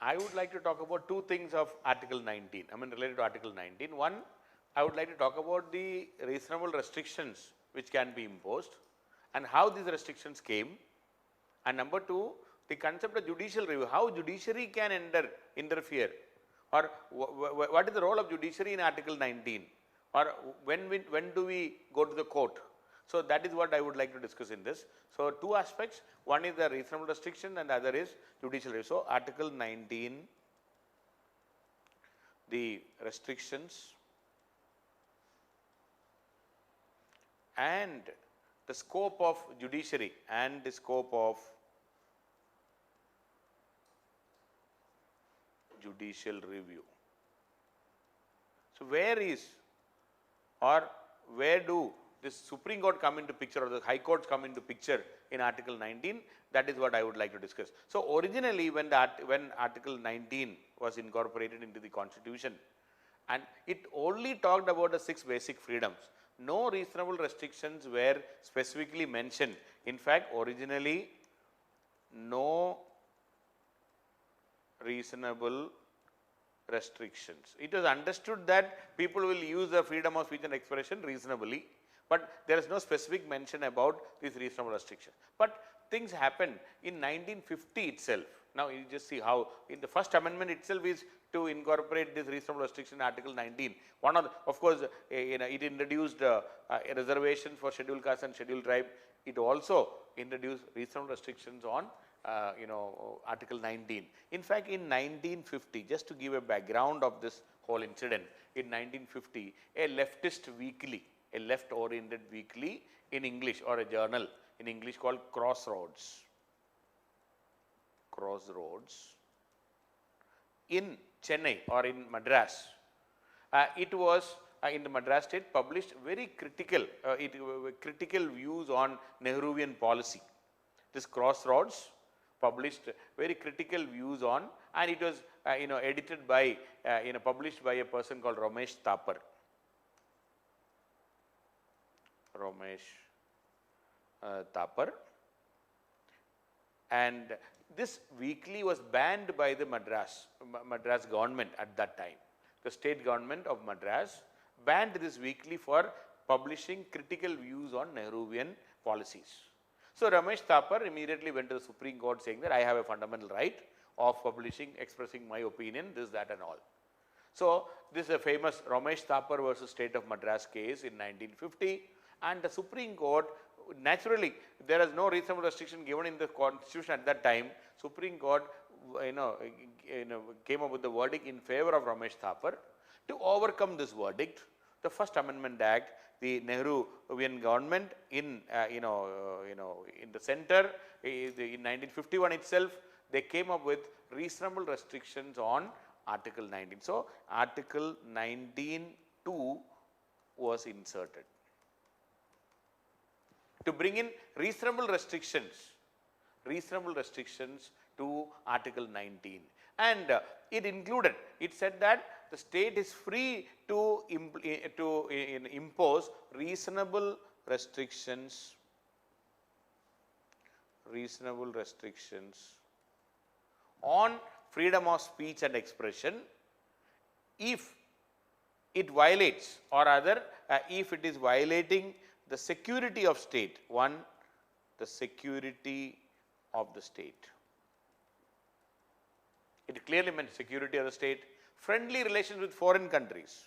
I would like to talk about two things of Article 19, related to Article 19. One, I would like to talk about the reasonable restrictions which can be imposed and how these restrictions came. And number two, the concept of judicial review, how judiciary can interfere, or what is the role of judiciary in Article 19, or when do we go to the court. So that is what I would like to discuss in this. So two aspects, one is the reasonable restriction and the other is judicial review. So Article 19, the restrictions and the scope of judiciary and the scope of judicial review. So where is, or where do this Supreme Court come into picture, or the High Courts come into picture in Article 19? That is what I would like to discuss. So originally when Article 19 was incorporated into the Constitution, and it only talked about the 6 basic freedoms, no reasonable restrictions were specifically mentioned. In fact, originally no reasonable restrictions. It was understood that people will use the freedom of speech and expression reasonably, but there is no specific mention about these reasonable restrictions. But things happened in 1950 itself. Now you just see how in the first amendment itself is to incorporate this reasonable restriction in Article 19. One of the, of course, it introduced a reservation for scheduled caste and scheduled tribe. It also introduced reasonable restrictions on Article 19. In fact, in 1950, just to give a background of this whole incident, in 1950, a leftist weekly, a left-oriented weekly in English, or a journal in English called Crossroads, in Chennai or in Madras, it was in the Madras state, published very critical, critical views on Nehruvian policy. This Crossroads published very critical views on, and it was edited by, published by a person called Ramesh Thapar. And this weekly was banned by the Madras government at that time. The state government of Madras banned this weekly for publishing critical views on Nehruvian policies. So Ramesh Thapar immediately went to the Supreme Court saying that I have a fundamental right of publishing, expressing my opinion, this, that and all. So this is a famous Ramesh Thapar versus State of Madras case in 1950, and the Supreme Court, naturally there is no reasonable restriction given in the Constitution at that time. Supreme Court came up with the verdict in favor of Ramesh Thapar. To overcome this verdict, the First Amendment Act, the Nehruvian government in in the center, in 1951 itself, they came up with reasonable restrictions on Article 19. So Article 19(2) was inserted to bring in reasonable restrictions to Article 19. And it included, it said that the state is free to impose reasonable restrictions on freedom of speech and expression if it violates, or rather if it is violating the security of state. One, the security of the state. It clearly meant security of the state, friendly relations with foreign countries,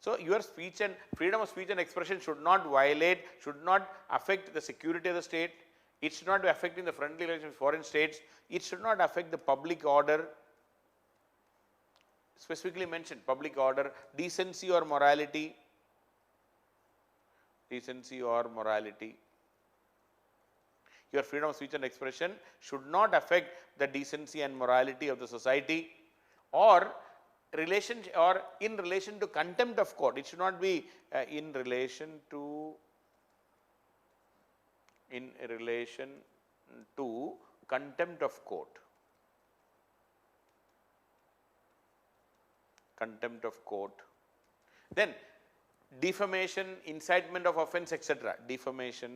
So your speech and freedom of speech and expression should not violate, should not affect the security of the state. It should not be affecting the friendly relations with foreign states. It should not affect the public order. Specifically mentioned public order, decency or morality. Your freedom of speech and expression should not affect the decency and morality of the society, or in relation to contempt of court. It should not be in relation to contempt of court. Then defamation, incitement of offense, etc. Defamation,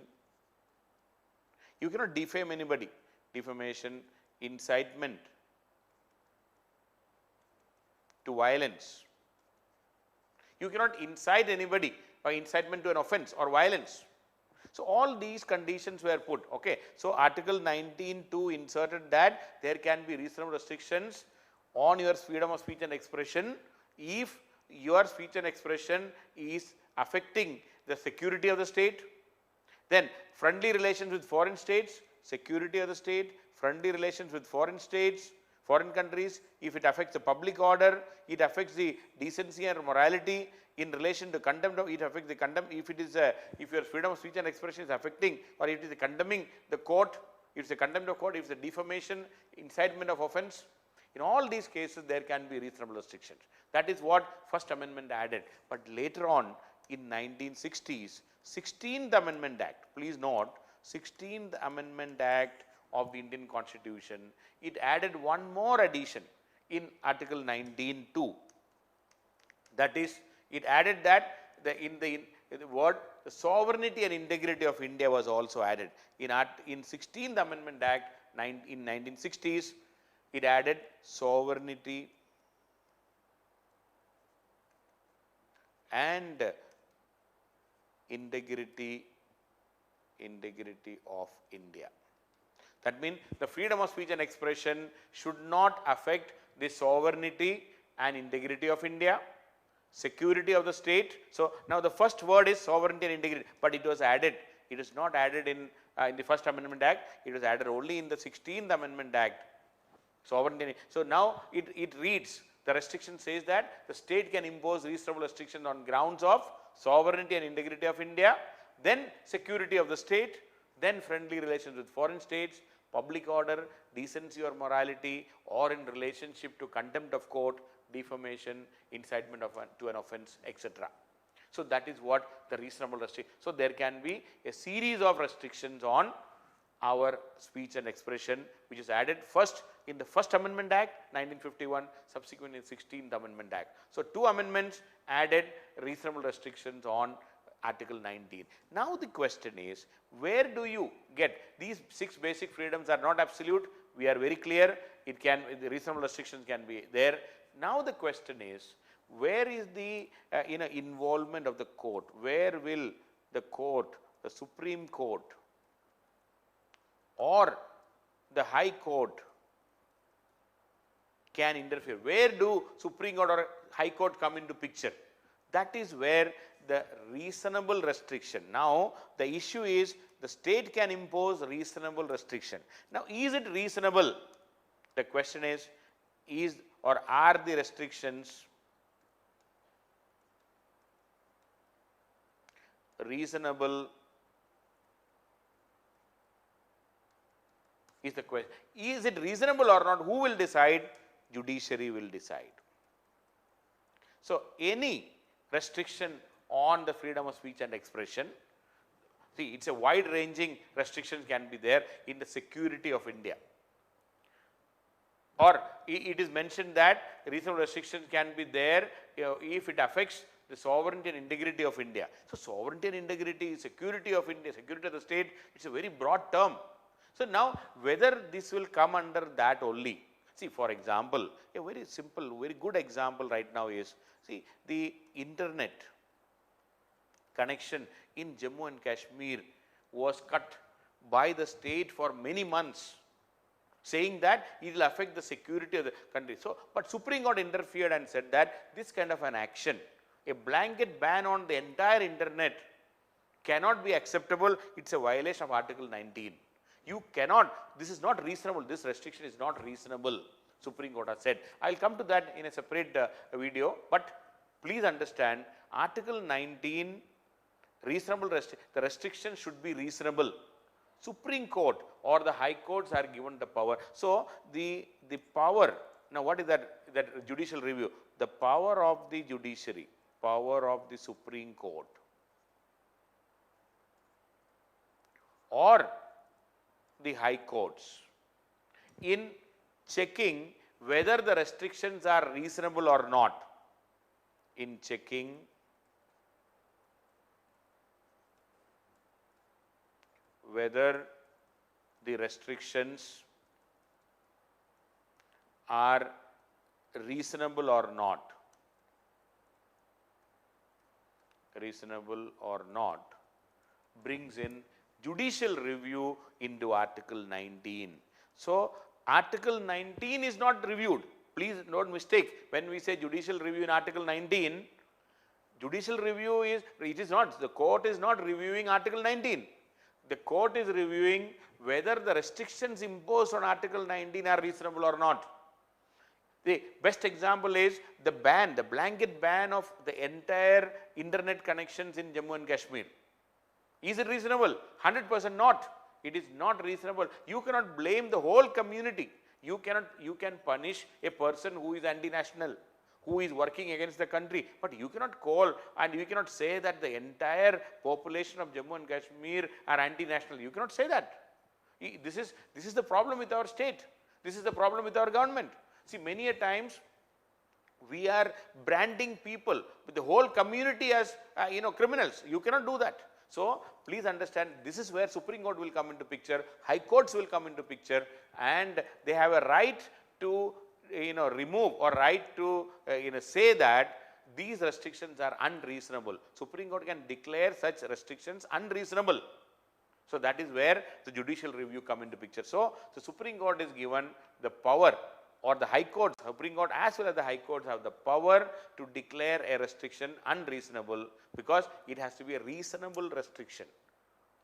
you cannot defame anybody. Defamation, incitement to violence. You cannot incite anybody by incitement to an offense or violence. So all these conditions were put. Okay. So Article 19(2) inserted that there can be reasonable restrictions on your freedom of speech and expression if your speech and expression is affecting the security of the state. Then friendly relations with foreign states, security of the state, friendly relations with foreign states, foreign countries, if it affects the public order, it affects the decency and morality in relation to contempt of, it affects the contempt, if it is if your freedom of speech and expression is affecting, or it is condemning the court, if it's a contempt of court, if it's a defamation, incitement of offense, in all these cases there can be reasonable restrictions. That is what First Amendment added. But later on in 1960s, 16th Amendment Act, please note, 16th Amendment Act of the Indian Constitution, it added one more addition in Article 19(2). That is, it added that in the word the sovereignty and integrity of India was also added. In 16th Amendment Act in 1960s, it added sovereignty and integrity of India. That means the freedom of speech and expression should not affect the sovereignty and integrity of India, security of the state. So now the first word is sovereignty and integrity, but it was added. It is not added in the First Amendment Act. It was added only in the 16th Amendment Act. Sovereignty. So now it reads, the restriction says that the state can impose reasonable restrictions on grounds of sovereignty and integrity of India, then security of the state, then friendly relations with foreign states, public order, decency or morality, or in relationship to contempt of court, defamation, incitement to an offense, etc. So that is what the reasonable restriction. So there can be a series of restrictions on our speech and expression, which is added first in the First Amendment Act 1951, subsequently in 16th Amendment Act. So two amendments added reasonable restrictions on Article 19. Now the question is, where do you get these 6 basic freedoms are not absolute? We are very clear. It can, the reasonable restrictions can be there. Now the question is, where is the involvement of the court? Where will the court, the Supreme Court, or the High Court can interfere? Where do Supreme Court or High Court come into picture? That is where the reasonable restriction. Now the issue is the state can impose reasonable restriction. Now is it reasonable? The question is or are the restrictions reasonable is the question. Is it reasonable or not? Who will decide? Judiciary will decide. So any restriction on the freedom of speech and expression, see, it's a wide ranging restrictions can be there in the security of India. Or it is mentioned that reasonable restrictions can be there if it affects the sovereignty and integrity of India. So sovereignty and integrity, security of India, security of the state, it's a very broad term. So now whether this will come under that only. See, for example, a very simple, very good example right now is, see, the internet connection in Jammu and Kashmir was cut by the state for many months, saying that it will affect the security of the country. So, but Supreme Court interfered and said that this kind of an action, a blanket ban on the entire internet, cannot be acceptable. It's a violation of Article 19. You cannot, this is not reasonable, this restriction is not reasonable, Supreme Court has said. I will come to that in a separate video, but please understand Article 19, reasonable the restriction should be reasonable. Supreme Court or the High Courts are given the power. So the power, now what is that judicial review? The power of the judiciary, power of the Supreme Court, or the High Courts in checking whether the restrictions are reasonable or not, in checking whether the restrictions are reasonable or not. Reasonable or not brings in judicial review into Article 19. So, Article 19 is not reviewed. Please don't mistake, when we say judicial review in Article 19, judicial review is, it is not, the court is not reviewing Article 19. The court is reviewing whether the restrictions imposed on Article 19 are reasonable or not. The best example is the ban, the blanket ban of the entire internet connections in Jammu and Kashmir. Is it reasonable? 100% not. It is not reasonable. You cannot blame the whole community. You can punish a person who is anti-national, who is working against the country, but you cannot call and you cannot say that the entire population of Jammu and Kashmir are anti-national. You cannot say that. This is the problem with our state. This is the problem with our government. See, many a times we are branding people with the whole community as criminals. You cannot do that. So, please understand, this is where Supreme Court will come into picture, High Courts will come into picture, and they have a right to remove or right to say that these restrictions are unreasonable. Supreme Court can declare such restrictions unreasonable. So, that is where the judicial review come into picture. So, the Supreme Court is given the power, or the High Courts, Supreme Court as well as the High Courts have the power to declare a restriction unreasonable, because it has to be a reasonable restriction.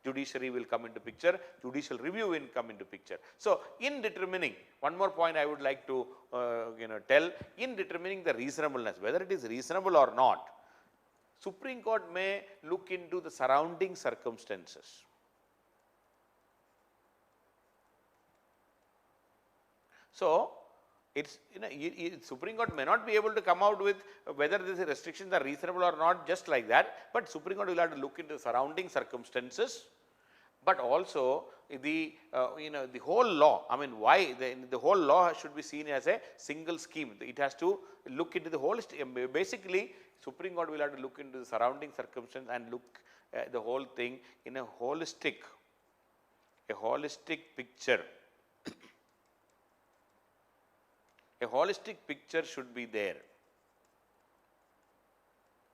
Judiciary will come into picture, judicial review will come into picture. So, in determining, one more point I would like to tell, in determining the reasonableness, whether it is reasonable or not, Supreme Court may look into the surrounding circumstances. So, it's Supreme Court may not be able to come out with whether these restrictions are reasonable or not just like that, but Supreme Court will have to look into the surrounding circumstances, but also the the whole law. I mean, why the whole law should be seen as a single scheme. It has to look into the whole. Basically, Supreme Court will have to look into the surrounding circumstances and look at the whole thing in a holistic picture. A holistic picture should be there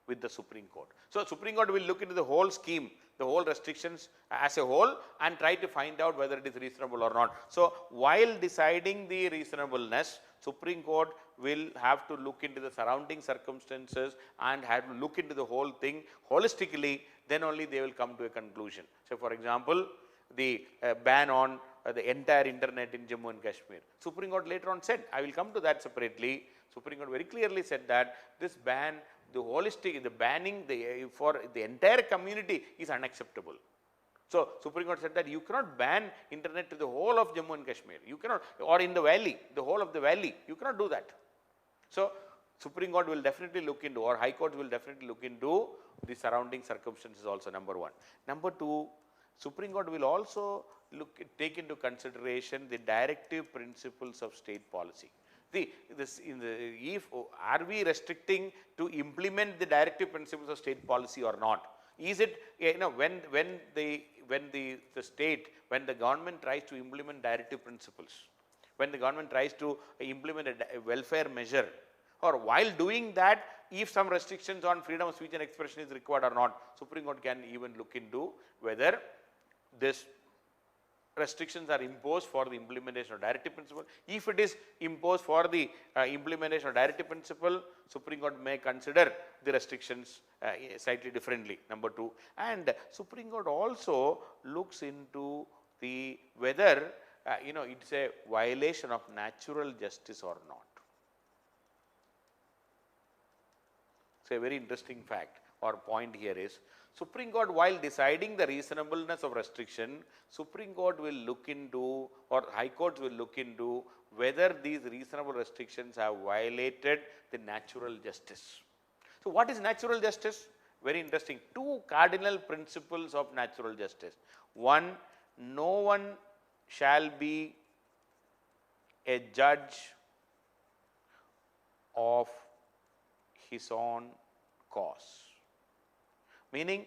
with the Supreme Court. So, Supreme Court will look into the whole scheme, the whole restrictions as a whole, and try to find out whether it is reasonable or not. So, while deciding the reasonableness, Supreme Court will have to look into the surrounding circumstances and have to look into the whole thing holistically, then only they will come to a conclusion. So, for example, the ban on the entire internet in Jammu and Kashmir. Supreme Court later on said, I will come to that separately. Supreme Court very clearly said that this ban, the banning for the entire community is unacceptable. So, Supreme Court said that you cannot ban internet to the whole of Jammu and Kashmir. You cannot, or in the valley, the whole of the valley. You cannot do that. So, Supreme Court will definitely look into, or High Court will definitely look into the surrounding circumstances also, number one. Number two, Supreme Court will also take into consideration the directive principles of state policy. Are we restricting to implement the directive principles of state policy or not? Is it, when the government tries to implement directive principles, when the government tries to implement a welfare measure, or while doing that, if some restrictions on freedom of speech and expression is required or not, Supreme Court can even look into whether this restrictions are imposed for the implementation of directive principle. If it is imposed for the implementation of directive principle, Supreme Court may consider the restrictions slightly differently, number two. And Supreme Court also looks into the whether it's a violation of natural justice or not. So, a very interesting fact or point here is, Supreme Court, while deciding the reasonableness of restriction, Supreme Court will look into, or High Courts will look into whether these reasonable restrictions have violated the natural justice. So, what is natural justice? Very interesting. Two cardinal principles of natural justice. One, no one shall be a judge of his own cause. Meaning,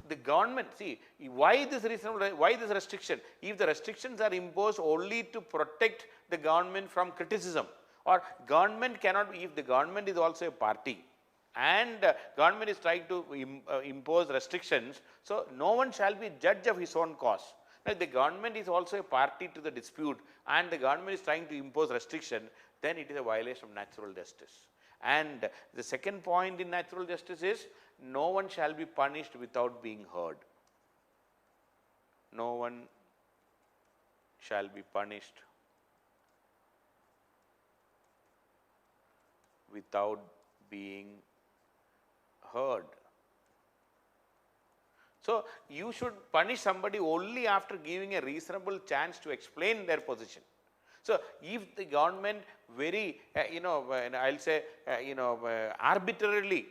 the government, see, why this reasonable, why this restriction? If the restrictions are imposed only to protect the government from criticism, or government cannot, if the government is also a party and government is trying to impose restrictions, so no one shall be judge of his own cause. Now, if the government is also a party to the dispute and the government is trying to impose restriction, then it is a violation of natural justice. And the second point in natural justice is, no one shall be punished without being heard. No one shall be punished without being heard. So, you should punish somebody only after giving a reasonable chance to explain their position. So, if the government very, I will say, arbitrarily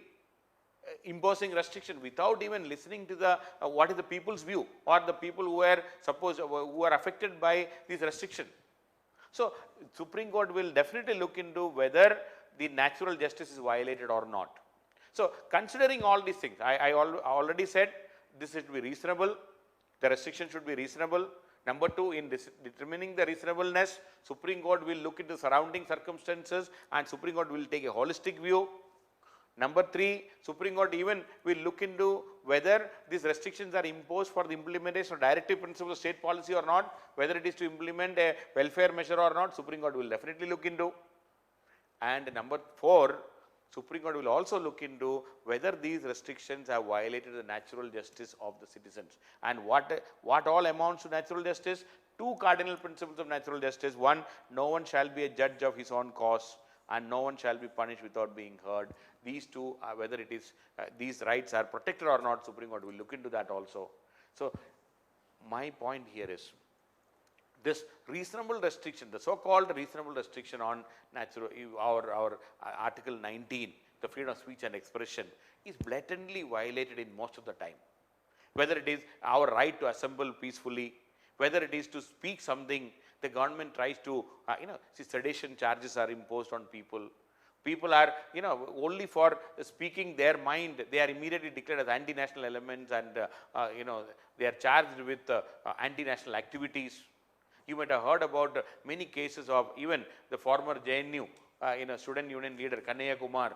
imposing restriction without even listening to the what is the people's view, or the people who are who are affected by this restriction. So, Supreme Court will definitely look into whether the natural justice is violated or not. So, considering all these things, I already said this should be reasonable, the restriction should be reasonable. Number two, in determining the reasonableness, Supreme Court will look into surrounding circumstances and Supreme Court will take a holistic view. Number three, Supreme Court even will look into whether these restrictions are imposed for the implementation of directive principles of state policy or not, whether it is to implement a welfare measure or not, Supreme Court will definitely look into. And number four, Supreme Court will also look into whether these restrictions have violated the natural justice of the citizens. And what all amounts to natural justice? Two cardinal principles of natural justice. One, no one shall be a judge of his own cause, and no one shall be punished without being heard. These two, whether it is these rights are protected or not, Supreme Court will look into that also. So, my point here is, this reasonable restriction, the so-called reasonable restriction on our Article 19, the freedom of speech and expression, is blatantly violated in most of the time. Whether it is our right to assemble peacefully, whether it is to speak something, the government tries to, see, sedition charges are imposed on people. People are, only for speaking their mind, they are immediately declared as anti-national elements, and, they are charged with anti-national activities. You might have heard about many cases of even the former JNU, student union leader Kanhaiya Kumar.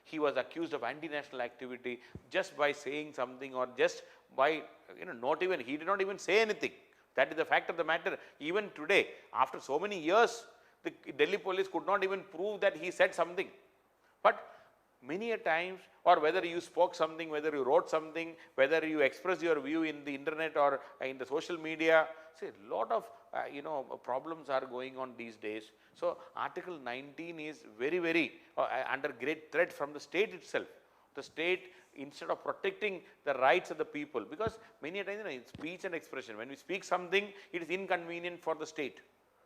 He was accused of anti-national activity just by saying something, or just by, he did not even say anything. That is the fact of the matter. Even today, after so many years, the Delhi police could not even prove that he said something. But many a times, or whether you spoke something, whether you wrote something, whether you expressed your view in the internet or in the social media, see, a lot of problems are going on these days. So, Article 19 is very, very under great threat from the state itself. The state, instead of protecting the rights of the people, because many a times, speech and expression, when we speak something, it is inconvenient for the state.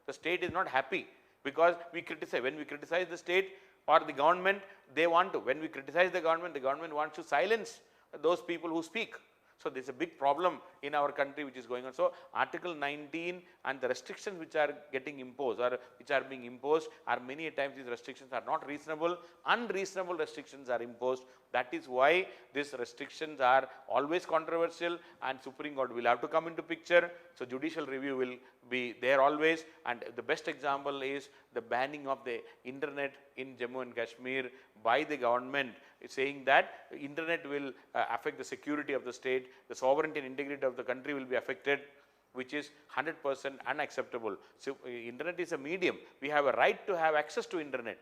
The state is not happy because we criticize. When we criticize the state or the government, they want to. When we criticize the government wants to silence those people who speak. So, there is a big problem in our country which is going on. So, Article 19 and the restrictions which are getting imposed, or which are being imposed, are many a times these restrictions are not reasonable. Unreasonable restrictions are imposed. That is why these restrictions are always controversial, and Supreme Court will have to come into picture. So, judicial review will be there always, and the best example is the banning of the internet in Jammu and Kashmir by the government, saying that internet will affect the security of the state, the sovereignty and integrity of the country will be affected, which is 100% unacceptable. So, internet is a medium. We have a right to have access to internet.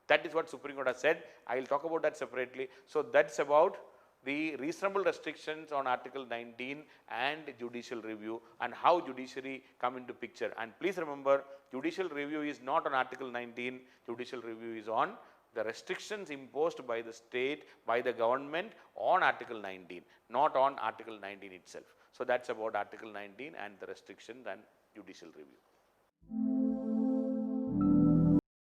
That is what Supreme Court has said. I will talk about that separately. So, that is about the reasonable restrictions on Article 19 and judicial review, and how judiciary come into picture. And please remember, judicial review is not on Article 19, judicial review is on the restrictions imposed by the state, by the government on Article 19, not on Article 19 itself. So, that is about Article 19 and the restrictions and judicial review.